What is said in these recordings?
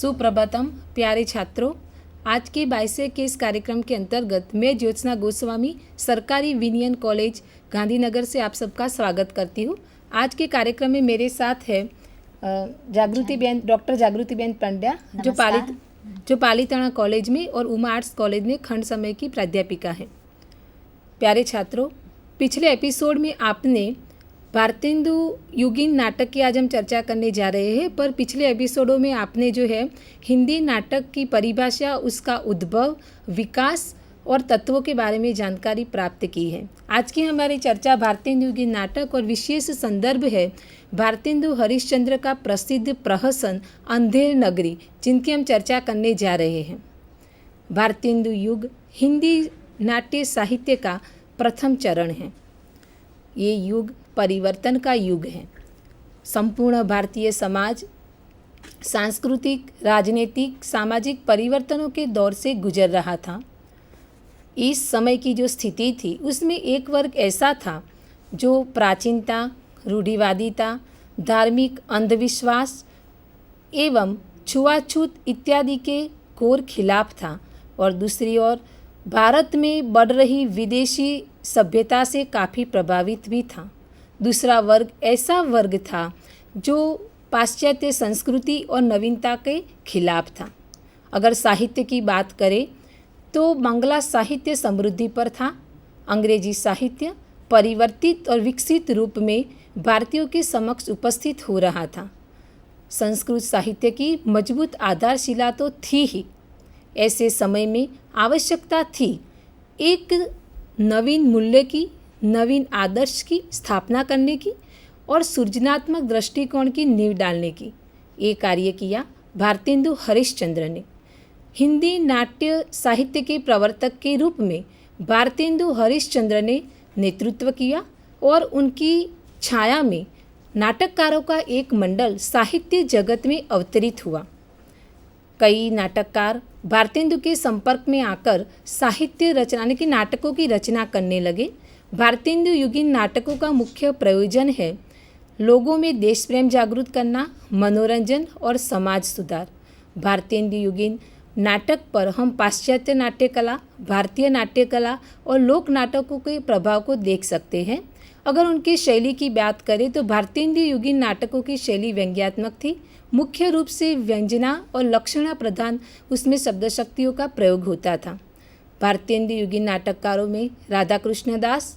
सुप्रभातम प्यारे छात्रों। आज के 22वें के इस कार्यक्रम के अंतर्गत मैं ज्योत्सना गोस्वामी सरकारी विनियन कॉलेज गांधीनगर से आप सबका स्वागत करती हूँ। आज के कार्यक्रम में मेरे साथ है डॉक्टर जागृतिबेन पंड्या जो पालीताना कॉलेज में और उमा आर्ट्स कॉलेज में खंड समय की प्राध्यापिका है। प्यारे छात्रों, पिछले एपिसोड में आपने भारतेंदु युगीन नाटक की आज हम चर्चा करने जा रहे हैं, पर पिछले एपिसोडों में आपने जो है हिंदी नाटक की परिभाषा, उसका उद्भव, विकास और तत्वों के बारे में जानकारी प्राप्त की है। आज की हमारी चर्चा भारतेंदु युगीन नाटक और विशेष संदर्भ है भारतेंदु हरिश्चंद्र का प्रसिद्ध प्रहसन अंधेर नगरी, जिनकी हम चर्चा करने जा रहे हैं। भारतेंदु युग हिंदी नाट्य साहित्य का प्रथम चरण है। ये युग परिवर्तन का युग है। संपूर्ण भारतीय समाज सांस्कृतिक, राजनीतिक, सामाजिक परिवर्तनों के दौर से गुजर रहा था। इस समय की जो स्थिति थी उसमें एक वर्ग ऐसा था जो प्राचीनता, रूढ़िवादिता, धार्मिक अंधविश्वास एवं छुआछूत इत्यादि के घोर खिलाफ था, और दूसरी ओर भारत में बढ़ रही विदेशी सभ्यता से काफ़ी प्रभावित भी था। दूसरा वर्ग ऐसा वर्ग था जो पाश्चात्य संस्कृति और नवीनता के खिलाफ था। अगर साहित्य की बात करें तो बांग्ला साहित्य समृद्धि पर था। अंग्रेजी साहित्य परिवर्तित और विकसित रूप में भारतीयों के समक्ष उपस्थित हो रहा था। संस्कृत साहित्य की मजबूत आधारशिला तो थी ही। ऐसे समय में आवश्यकता थी एक नवीन मूल्य की, नवीन आदर्श की स्थापना करने की और सृजनात्मक दृष्टिकोण की नींव डालने की। ये कार्य किया भारतेंदु हरिश्चंद्र ने। हिंदी नाट्य साहित्य के प्रवर्तक के रूप में भारतेंदु हरिश्चंद्र ने नेतृत्व किया और उनकी छाया में नाटककारों का एक मंडल साहित्य जगत में अवतरित हुआ। कई नाटककार भारतेंदु के संपर्क में आकर साहित्य रचना यानी कि नाटकों की रचना करने लगे। भारतेंदु युगीन नाटकों का मुख्य प्रयोजन है लोगों में देश प्रेम जागृत करना, मनोरंजन और समाज सुधार। भारतेंदु युगीन नाटक पर हम पाश्चात्य नाट्य कला, भारतीय नाट्य कला और लोक नाटकों के प्रभाव को देख सकते हैं। अगर उनकी शैली की बात करें तो भारतेंदु युगीन नाटकों की शैली व्यंग्यात्मक थी। मुख्य रूप से व्यंजना और लक्षणा प्रधान उसमें शब्द शक्तियों का प्रयोग होता था। भारतेंदु युगीन नाटककारों में राधाकृष्ण दास,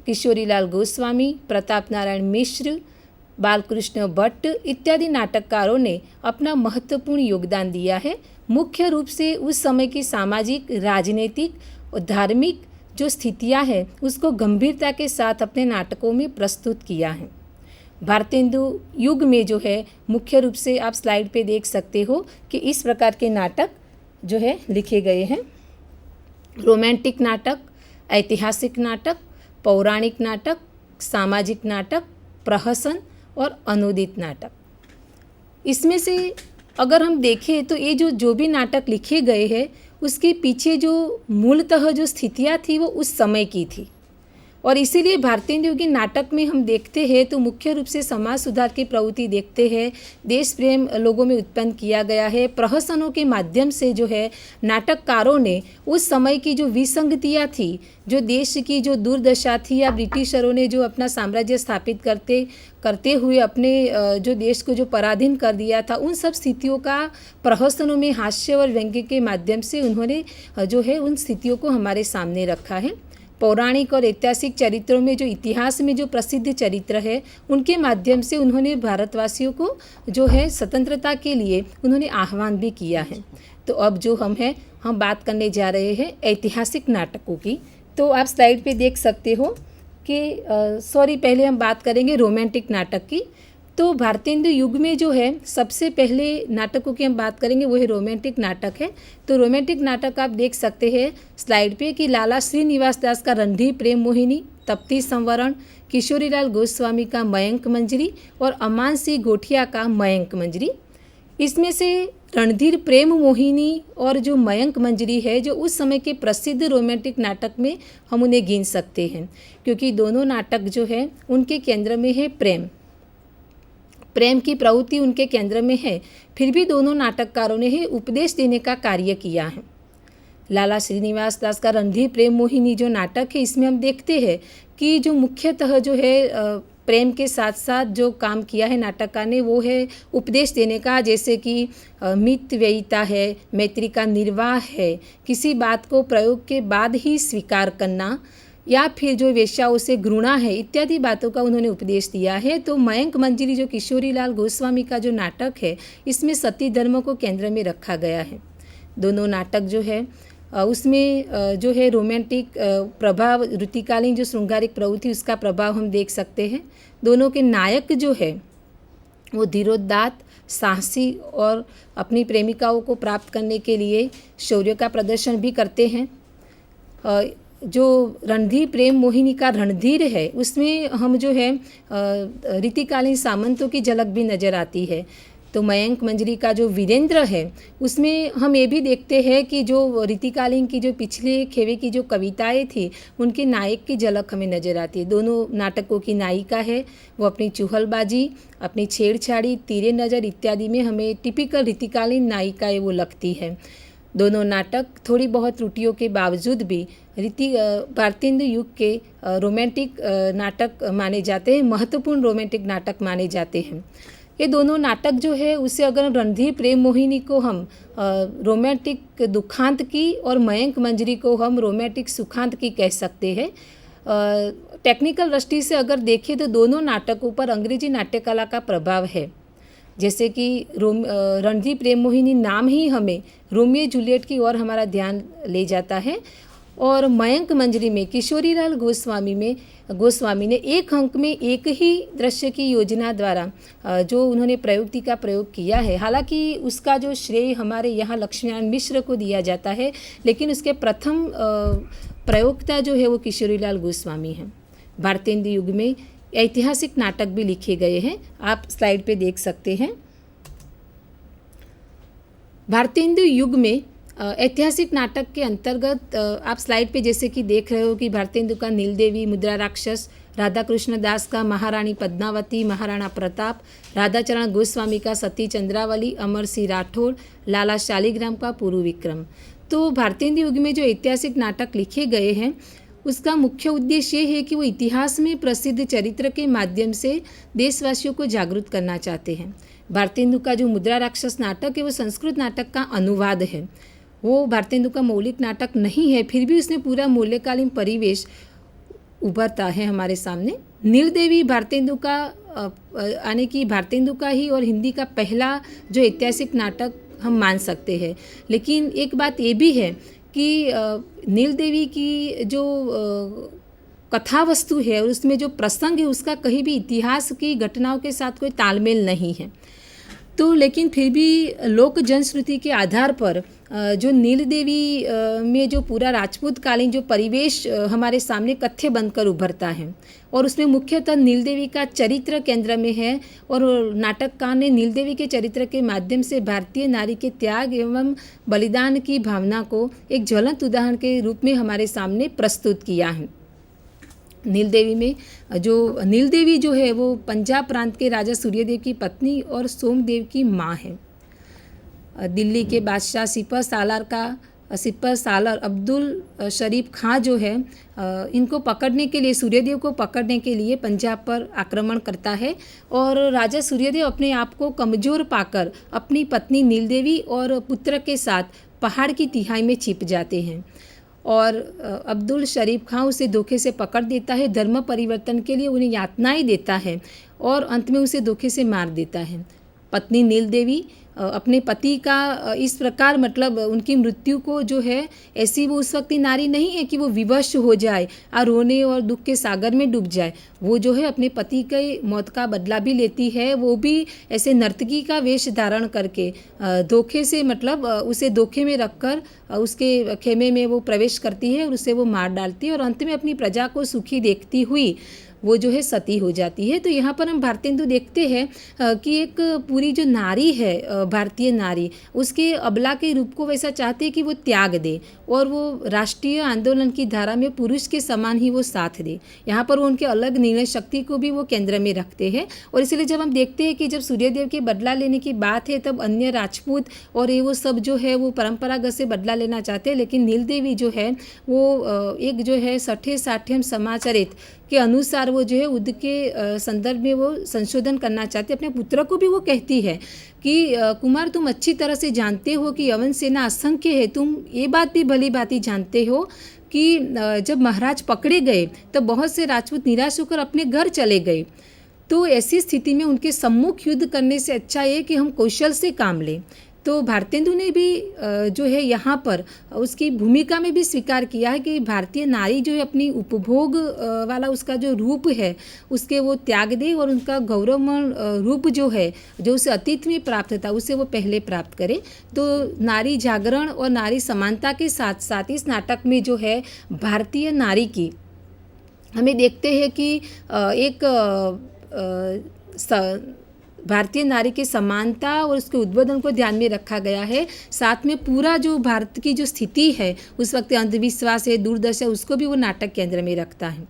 किशोरीलाल गोस्वामी, प्रताप नारायण मिश्र, बालकृष्ण भट्ट इत्यादि नाटककारों ने अपना महत्वपूर्ण योगदान दिया है। मुख्य रूप से उस समय की सामाजिक, राजनीतिक और धार्मिक जो स्थितियां हैं उसको गंभीरता के साथ अपने नाटकों में प्रस्तुत किया है। भारतेंदु युग में जो है मुख्य रूप से आप स्लाइड पे देख सकते हो कि इस प्रकार के नाटक जो है लिखे गए हैं। रोमांटिक नाटक, ऐतिहासिक नाटक, पौराणिक नाटक, सामाजिक नाटक, प्रहसन और अनुदित नाटक। इसमें से अगर हम देखें तो ये जो भी नाटक लिखे गए हैं उसके पीछे जो मूलतः जो स्थितियाँ थी वो उस समय की थी, और इसीलिए भारतेंदु युगीन नाटक में हम देखते हैं तो मुख्य रूप से समाज सुधार की प्रवृत्ति देखते हैं। देश प्रेम लोगों में उत्पन्न किया गया है। प्रहसनों के माध्यम से जो है नाटककारों ने उस समय की जो विसंगतियाँ थी, जो देश की जो दुर्दशा थी या ब्रिटिशरों ने जो अपना साम्राज्य स्थापित करते हुए अपने जो देश को जो पराधीन कर दिया था, उन सब स्थितियों का प्रहसनों में हास्य और व्यंग्य के माध्यम से उन्होंने जो है उन स्थितियों को हमारे सामने रखा है। पौराणिक और ऐतिहासिक चरित्रों में जो इतिहास में जो प्रसिद्ध चरित्र है उनके माध्यम से उन्होंने भारतवासियों को जो है स्वतंत्रता के लिए उन्होंने आह्वान भी किया है। तो अब जो हम बात करने जा रहे हैं ऐतिहासिक नाटकों की। तो आप स्लाइड पे देख सकते हो कि पहले हम बात करेंगे रोमांटिक नाटक की। तो भारतेंदु युग में जो है सबसे पहले नाटकों की हम बात करेंगे वो है रोमांटिक नाटक है। तो रोमांटिक नाटक आप देख सकते हैं स्लाइड पे कि लाला श्रीनिवास दास का रणधीर प्रेम मोहिनी, तप्ती संवरण, किशोरीलाल गोस्वामी का मयंक मंजरी और अमान सिंह गोठिया का मयंक मंजरी। इसमें से रणधीर प्रेम मोहिनी और जो मयंक मंजरी है जो उस समय के प्रसिद्ध रोमांटिक नाटक में हम उन्हें गिन सकते हैं, क्योंकि दोनों नाटक जो है उनके केंद्र में है प्रेम। प्रेम की प्रवृत्ति उनके केंद्र में है, फिर भी दोनों नाटककारों ने ही उपदेश देने का कार्य किया है। लाला श्रीनिवास दास का रणधीर प्रेम मोहिनी जो नाटक है, इसमें हम देखते हैं कि जो मुख्यतः जो है प्रेम के साथ साथ जो काम किया है नाटककार ने वो है उपदेश देने का, जैसे कि मितव्ययिता है, मैत्री का निर्वाह है, किसी बात को प्रयोग के बाद ही स्वीकार करना, या फिर जो वेश्याओं से घृणा है, इत्यादि बातों का उन्होंने उपदेश दिया है। तो मयंक मंजरी जो किशोरीलाल गोस्वामी का जो नाटक है, इसमें सती धर्म को केंद्र में रखा गया है। दोनों नाटक जो है उसमें जो है रोमांटिक प्रभाव, ऋतुकालीन जो श्रृंगारिक प्रवृत्ति उसका प्रभाव हम देख सकते हैं। दोनों के नायक जो है वो धीरोदात्त, साहसी और अपनी प्रेमिकाओं को प्राप्त करने के लिए शौर्य का प्रदर्शन भी करते हैं। जो रणधीर प्रेम मोहिनी का रणधीर है, उसमें हम जो है रीतिकालीन सामंतों की झलक भी नज़र आती है। तो मयंक मंजरी का जो वीरेंद्र है, उसमें हम ये भी देखते हैं कि जो रीतिकालीन की जो पिछले खेवे की जो कविताएं थी, उनके नायक की झलक हमें नज़र आती है। दोनों नाटकों की नायिका है वो अपनी चुहलबाजी, अपनी छेड़छाड़ी, तीरे नज़र इत्यादि में हमें टिपिकल रीतिकालीन नायिकाएँ वो लगती है। दोनों नाटक थोड़ी बहुत त्रुटियों के बावजूद भी भारतेंदु युग के रोमांटिक नाटक माने जाते हैं, महत्वपूर्ण रोमांटिक नाटक माने जाते हैं। ये दोनों नाटक जो है उसे अगर रणधीर प्रेम मोहिनी को हम रोमांटिक दुखांत की और मयंक मंजरी को हम रोमांटिक सुखांत की कह सकते हैं। टेक्निकल दृष्टि से अगर देखें तो दोनों नाटकों पर अंग्रेजी नाट्य कला का प्रभाव है। जैसे कि रणधीर प्रेम मोहिनी नाम ही हमें रोमियो जूलियट की ओर हमारा ध्यान ले जाता है, और मयंक मंजरी में किशोरीलाल गोस्वामी ने एक अंक में एक ही दृश्य की योजना द्वारा जो उन्होंने प्रयुक्ति का प्रयोग किया है। हालांकि उसका जो श्रेय हमारे यहाँ लक्ष्मीनारायण मिश्र को दिया जाता है, लेकिन उसके प्रथम प्रयोक्ता जो है वो किशोरीलाल गोस्वामी हैं। भारतेंदु युग में ऐतिहासिक नाटक भी लिखे गए हैं, आप स्लाइड पे देख सकते हैं। भारतेंदु युग में ऐतिहासिक नाटक के अंतर्गत आप स्लाइड पे जैसे कि देख रहे हो कि भारतेंदु का नीलदेवी, मुद्रा राक्षस, राधा कृष्ण दास का महारानी पद्मावती, महाराणा प्रताप, राधाचरण गोस्वामी का सती चंद्रावली, अमर सिंह राठौर, लाला शालिग्राम का पूर्व विक्रम। तो भारतेंदु युग में जो ऐतिहासिक नाटक लिखे गए हैं उसका मुख्य उद्देश्य ये है कि वो इतिहास में प्रसिद्ध चरित्र के माध्यम से देशवासियों को जागरूक करना चाहते हैं। भारतेंदु का जो मुद्रा राक्षस नाटक है वो संस्कृत नाटक का अनुवाद है, वो भारतेंदु का मौलिक नाटक नहीं है, फिर भी उसमें पूरा मूल्यकालीन परिवेश उभरता है हमारे सामने। नीलदेवी भारतेंदु का यानी कि भारतेंदु का ही और हिंदी का पहला जो ऐतिहासिक नाटक हम मान सकते हैं। लेकिन एक बात ये भी है कि नीलदेवी की जो कथा वस्तु है और उसमें जो प्रसंग है उसका कहीं भी इतिहास की घटनाओं के साथ कोई तालमेल नहीं है। तो लेकिन फिर भी लोक जनश्रुति के आधार पर जो नीलदेवी में जो पूरा राजपूत कालीन जो परिवेश हमारे सामने कथ्य बनकर उभरता है, और उसमें मुख्यतः नीलदेवी का चरित्र केंद्र में है, और नाटककार ने नीलदेवी के चरित्र के माध्यम से भारतीय नारी के त्याग एवं बलिदान की भावना को एक ज्वलंत उदाहरण के रूप में हमारे सामने प्रस्तुत किया है। नीलदेवी जो है वो पंजाब प्रांत के राजा सूर्यदेव की पत्नी और सोमदेव की माँ है। दिल्ली के बादशाह सिपह सालार अब्दुल शरीफ खां जो है इनको पकड़ने के लिए, सूर्यदेव को पकड़ने के लिए पंजाब पर आक्रमण करता है, और राजा सूर्यदेव अपने आप को कमज़ोर पाकर अपनी पत्नी नीलदेवी और पुत्र के साथ पहाड़ की तिहाई में छिप जाते हैं, और अब्दुल शरीफ खां उसे धोखे से पकड़ देता है, धर्म परिवर्तन के लिए उन्हें यातनाएं देता है और अंत में उसे धोखे से मार देता है। पत्नी नीलदेवी अपने पति का इस प्रकार मतलब उनकी मृत्यु को जो है ऐसी वो उस वक्त नारी नहीं है कि वो विवश हो जाए और रोने और दुख के सागर में डूब जाए। वो जो है अपने पति के मौत का बदला भी लेती है, वो भी ऐसे नर्तकी का वेश धारण करके धोखे से मतलब उसे धोखे में रखकर उसके खेमे में वो प्रवेश करती है और उसे वो मार डालती है, और अंत में अपनी प्रजा को सुखी देखती हुई वो जो है सती हो जाती है। तो यहाँ पर हम भारतेंदु देखते हैं कि एक पूरी जो नारी है, भारतीय नारी, उसके अबला के रूप को वैसा चाहते हैं कि वो त्याग दे और वो राष्ट्रीय आंदोलन की धारा में पुरुष के समान ही वो साथ दे। यहाँ पर वो उनके अलग निर्णय शक्ति को भी वो केंद्र में रखते हैं। और इसलिए जब हम देखते हैं कि जब सूर्यदेव के बदला लेने की बात है तब अन्य राजपूत और ये वो सब जो है वो परंपरागत से बदला लेना चाहते हैं, लेकिन नील देवी जो है वो एक जो है 60-60 समाचरित के अनुसार वो जो है युद्ध के संदर्भ में वो संशोधन करना चाहते। अपने पुत्र को भी वो कहती है कि कुमार तुम अच्छी तरह से जानते हो कि यवन सेना असंख्य है, तुम ये बात भी भली भांति जानते हो कि जब महाराज पकड़े गए तो बहुत से राजपूत निराश होकर अपने घर चले गए। तो ऐसी स्थिति में उनके सम्मुख युद्ध करने से अच्छा है कि हम कौशल से काम लें। तो भारतेंदु ने भी जो है यहाँ पर उसकी भूमिका में भी स्वीकार किया है कि भारतीय नारी जो है अपनी उपभोग वाला उसका जो रूप है उसके वो त्याग दे और उनका गौरवमय रूप जो है जो उसे अतीत में प्राप्त था उसे वो पहले प्राप्त करे। तो नारी जागरण और नारी समानता के साथ साथ इस नाटक में जो है भारतीय नारी की हमें देखते हैं कि एक भारतीय नारी की समानता और उसके उद्बोधन को ध्यान में रखा गया है। साथ में पूरा जो भारत की जो स्थिति है उस वक्त अंधविश्वास है, दुर्दशा, उसको भी वो नाटक केंद्र में रखता है।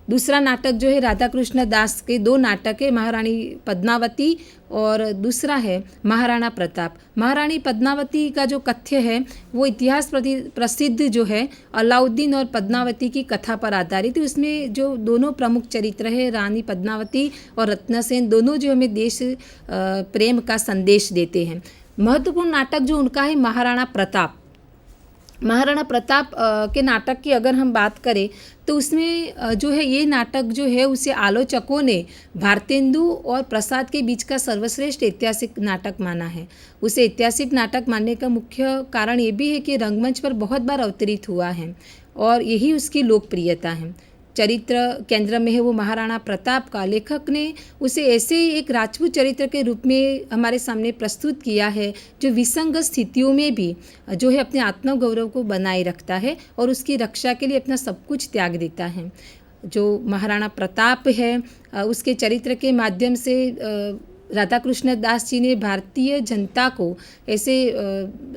दूसरा नाटक जो है राधा कृष्ण दास के 2 नाटक है, महारानी पद्मावती और दूसरा है महाराणा प्रताप। महारानी पद्मावती का जो कथ्य है वो इतिहास प्रसिद्ध जो है अलाउद्दीन और पद्मावती की कथा पर आधारित है। उसमें जो दोनों प्रमुख चरित्र है रानी पद्मावती और रत्नसेन, दोनों जो हमें देश प्रेम का संदेश देते हैं। महत्वपूर्ण नाटक जो उनका है महाराणा प्रताप। महाराणा प्रताप के नाटक की अगर हम बात करें तो उसमें जो है ये नाटक जो है उसे आलोचकों ने भारतेंदु और प्रसाद के बीच का सर्वश्रेष्ठ ऐतिहासिक नाटक माना है। उसे ऐतिहासिक नाटक मानने का मुख्य कारण ये भी है कि रंगमंच पर बहुत बार अवतरित हुआ है और यही उसकी लोकप्रियता है। चरित्र केंद्र में है वो महाराणा प्रताप का। लेखक ने उसे ऐसे एक राजपूत चरित्र के रूप में हमारे सामने प्रस्तुत किया है जो विसंगत स्थितियों में भी जो है अपने आत्मगौरव को बनाए रखता है और उसकी रक्षा के लिए अपना सब कुछ त्याग देता है। जो महाराणा प्रताप है उसके चरित्र के माध्यम से राधा कृष्ण दास जी ने भारतीय जनता को ऐसे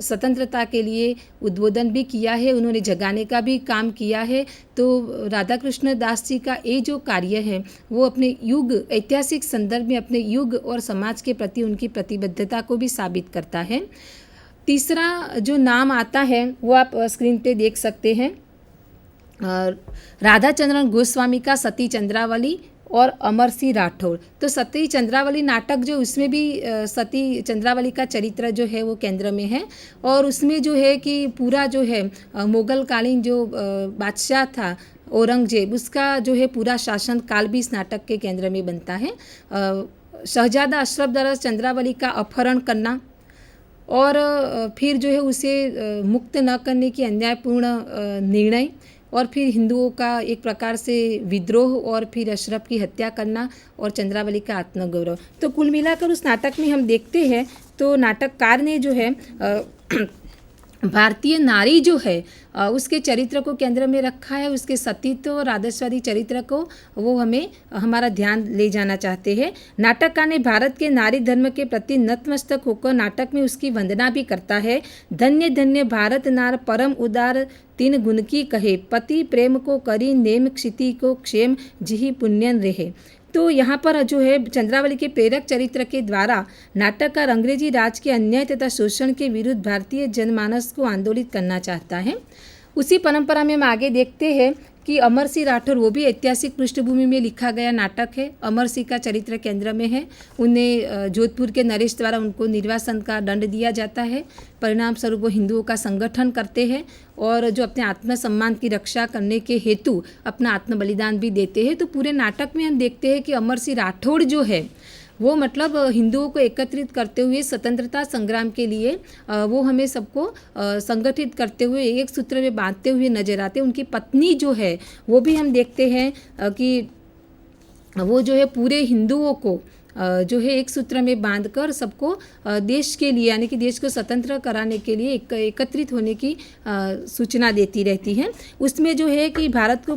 स्वतंत्रता के लिए उद्बोधन भी किया है, उन्होंने जगाने का भी काम किया है। तो राधा कृष्ण दास जी का ये जो कार्य है वो अपने युग ऐतिहासिक संदर्भ में अपने युग और समाज के प्रति उनकी प्रतिबद्धता को भी साबित करता है। तीसरा जो नाम आता है वो आप स्क्रीन पे देख सकते हैं, राधा चंद्रन गोस्वामी का सती चंद्रावली और अमर सिंह राठौर। तो सती चंद्रावली नाटक जो उसमें भी सती चंद्रावली का चरित्र जो है वो केंद्र में है और उसमें जो है कि पूरा जो है मुगल कालीन जो बादशाह था औरंगजेब उसका जो है पूरा शासन काल भी इस नाटक के केंद्र में बनता है। शहजादा अशरफ द्वारा चंद्रावली का अपहरण करना और फिर जो है उसे मुक्त न करने की अन्यायपूर्ण निर्णय और फिर हिंदुओं का एक प्रकार से विद्रोह और फिर अशरफ की हत्या करना और चंद्रावली का आत्मगौरव। तो कुल मिलाकर उस नाटक में हम देखते हैं तो नाटककार ने जो है भारतीय नारी जो है उसके चरित्र को केंद्र में रखा है, उसके सतीत्व और आदर्शवादी चरित्र को वो हमें हमारा ध्यान ले जाना चाहते हैं। नाटककार ने भारत के नारी धर्म के प्रति नतमस्तक होकर नाटक में उसकी वंदना भी करता है। धन्य धन्य भारत नार परम उदार 3 गुण की कहे, पति प्रेम को करी नेम क्षिति को क्षेम जिहि पुण्यन रहे। तो यहाँ पर जो है चंद्रावली के प्रेरक चरित्र के द्वारा नाटककार अंग्रेजी राज के अन्याय तथा शोषण के विरुद्ध भारतीय जनमानस को आंदोलित करना चाहता है। उसी परंपरा में हम आगे देखते हैं कि अमर सिंह राठौर वो भी ऐतिहासिक पृष्ठभूमि में लिखा गया नाटक है। अमर सिंह का चरित्र केंद्र में है। उन्हें जोधपुर के नरेश द्वारा उनको निर्वासन का दंड दिया जाता है। परिणाम स्वरूप वो हिंदुओं का संगठन करते हैं और जो अपने आत्मसम्मान की रक्षा करने के हेतु अपना आत्म बलिदान भी देते हैं। तो पूरे नाटक में हम देखते हैं कि अमर सिंह राठौड़ जो है वो मतलब हिंदुओं को एकत्रित करते हुए स्वतंत्रता संग्राम के लिए वो हमें सबको संगठित करते हुए एक सूत्र में बांधते हुए नजर आते हैं। उनकी पत्नी जो है वो भी हम देखते हैं कि वो जो है पूरे हिंदुओं को जो है एक सूत्र में बांधकर सबको देश के लिए यानी कि देश को स्वतंत्र कराने के लिए एकत्रित होने की सूचना देती रहती है। उसमें जो है कि भारत को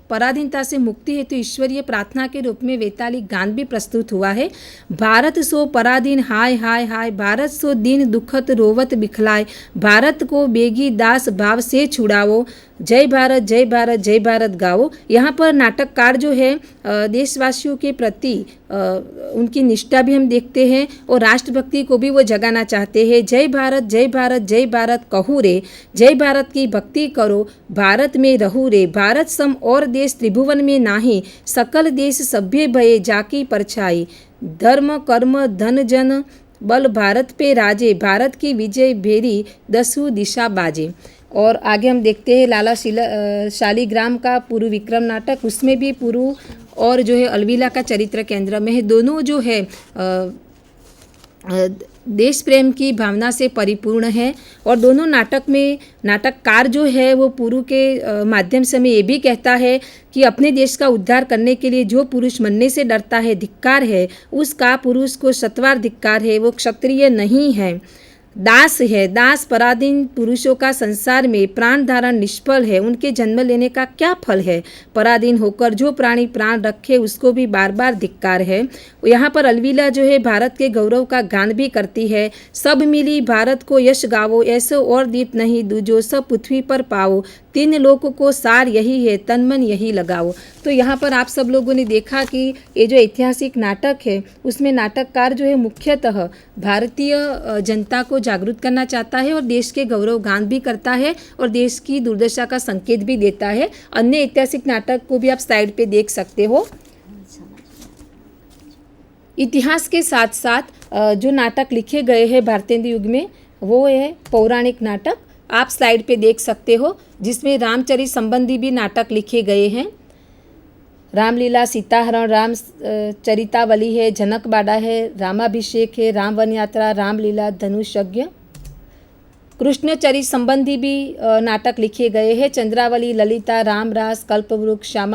पराधीनता से मुक्ति हेतु ईश्वरीय प्रार्थना के रूप में वैतालिक गान भी प्रस्तुत हुआ है। भारत सो पराधीन हाय हाय हाय, भारत सो दीन दुखत रोवत बिखलाय, भारत को बेगी दास भाव से छुड़ाओ, जय भारत जय भारत जय भारत गाओ। यहाँ पर नाटककार जो है देशवासियों के प्रति उनकी निष्ठा भी हम देखते हैं और राष्ट्रभक्ति को भी वो जगाना चाहते हैं। जय भारत जय भारत जय भारत कहूँ रे, जय भारत की भक्ति करो, भारत में रहू रे, भारत सम और देश त्रिभुवन में नाही, सकल देश सभ्य भये जाकी परछाई, धर्म कर्म धन जन बल भारत पे राजे, भारत की विजय भेरी दसों दिशा बाजे। और आगे हम देखते हैं लाला शालीग्राम का पुरु विक्रम नाटक, उसमें भी पुरु और जो है अलविला का चरित्र केंद्र में है। दोनों जो है देश प्रेम की भावना से परिपूर्ण है और दोनों नाटक में नाटककार जो है वो पुरु के माध्यम से हमें ये भी कहता है कि अपने देश का उद्धार करने के लिए जो पुरुष मरने से डरता है, धिक्कार है उसका, पुरुष को शतवार धिक्कार है, वो क्षत्रिय नहीं है, दास है, दास पराधीन पुरुषों का संसार में प्राण धारण निष्फल है, उनके जन्म लेने का क्या फल है, पराधीन होकर जो प्राणी प्राण रखे उसको भी बार बार धिक्कार है। यहाँ पर अलविला जो है भारत के गौरव का गान भी करती है। सब मिली भारत को यश गावो, ऐसे और दीप नहीं दूजो, सब पृथ्वी पर पाओ, तीन लोक को सार यही है, तन मन यही लगाओ। तो यहाँ पर आप सब लोगों ने देखा कि ये जो ऐतिहासिक नाटक है उसमें नाटककार जो है मुख्यतः भारतीय जनता को जागरूक करना चाहता है और देश के गौरव गान भी करता है और देश की दुर्दशा का संकेत भी देता है। अन्य ऐतिहासिक नाटक को भी आप साइड पे देख सकते हो। इतिहास के साथ साथ जो नाटक लिखे गए हैं भारतेंदु युग में वो है पौराणिक नाटक, आप स्लाइड पे देख सकते हो, जिसमें रामचरित संबंधी भी नाटक लिखे गए हैं। रामलीला, सीताहरण, राम चरितावली है, जनकबाड़ा है, रामाभिषेक है, राम वन यात्रा, रामलीला, धनुषयज्ञ। कृष्णचरित संबंधी भी नाटक लिखे गए हैं, चंद्रावली, ललिता, रामरास, कल्पवृक्ष, श्यामा